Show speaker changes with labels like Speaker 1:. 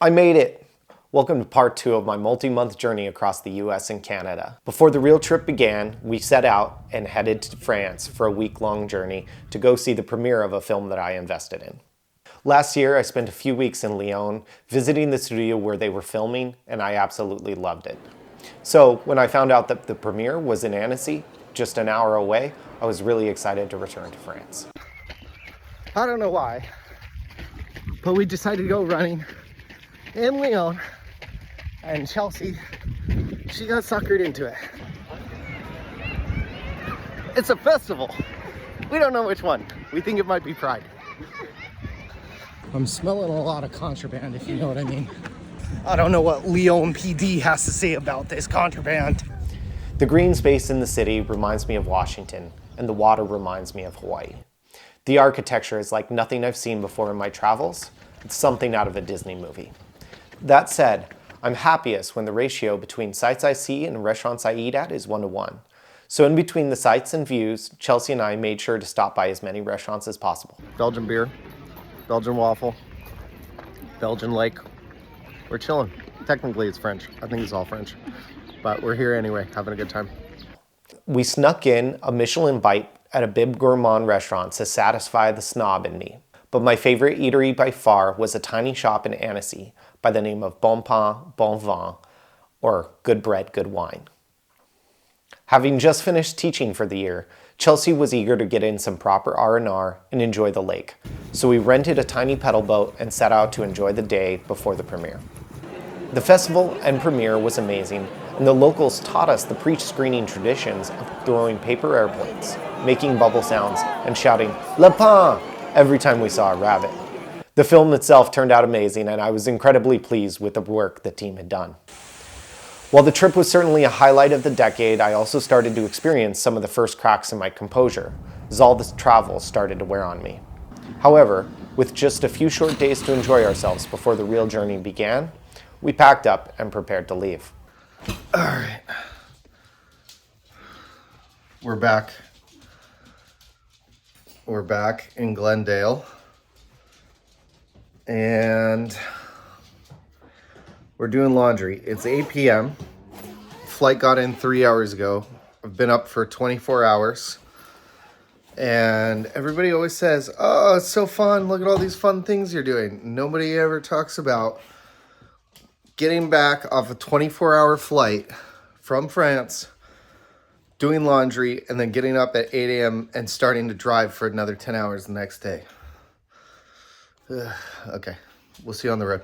Speaker 1: I made it! Welcome to part 2 of my multi-month journey across the US and Canada. Before the real trip began, we set out and headed to France for a week-long journey to go see the premiere of a film that I invested in. Last year, I spent a few weeks in Lyon visiting the studio where they were filming, and I absolutely loved it. So when I found out that the premiere was in Annecy, just an hour away, I was really excited to return to France.
Speaker 2: I don't know why, but we decided to go running in Lyon, and Chelsea, she got suckered into it. It's a festival. We don't know which one. We think it might be Pride. I'm smelling a lot of contraband, if you know what I mean. I don't know what Lyon PD has to say about this contraband.
Speaker 1: The green space in the city reminds me of Washington, and the water reminds me of Hawaii. The architecture is like nothing I've seen before in my travels. It's something out of a Disney movie. That said, I'm happiest when the ratio between sights I see and restaurants I eat at is 1-to-1. So in between the sights and views, Chelsea and I made sure to stop by as many restaurants as possible.
Speaker 2: Belgian beer, Belgian waffle, Belgian lake. We're chilling. Technically it's French. I think it's all French. But we're here anyway, having a good time.
Speaker 1: We snuck in a Michelin bite at a Bib Gourmand restaurant to satisfy the snob in me. But my favorite eatery by far was a tiny shop in Annecy by the name of Bon Pain, Bon Vin, or Good Bread, Good Wine. Having just finished teaching for the year, Chelsea was eager to get in some proper R&R and enjoy the lake. So we rented a tiny pedal boat and set out to enjoy the day before the premiere. The festival and premiere was amazing, and the locals taught us the pre-screening traditions of throwing paper airplanes, making bubble sounds, and shouting "Le Pain" every time we saw a rabbit. The film itself turned out amazing, and I was incredibly pleased with the work the team had done. While the trip was certainly a highlight of the decade, I also started to experience some of the first cracks in my composure, as all this travel started to wear on me. However, with just a few short days to enjoy ourselves before the real journey began, we packed up and prepared to leave.
Speaker 2: All right. We're back. We're back in Glendale. And we're doing laundry. It's 8 p.m. Flight got in 3 hours ago. I've been up for 24 hours. And everybody always says, "Oh, it's so fun. Look at all these fun things you're doing." Nobody ever talks about getting back off a 24-hour flight from France, doing laundry, and then getting up at 8 a.m. and starting to drive for another 10 hours the next day. Okay, we'll see you on the road.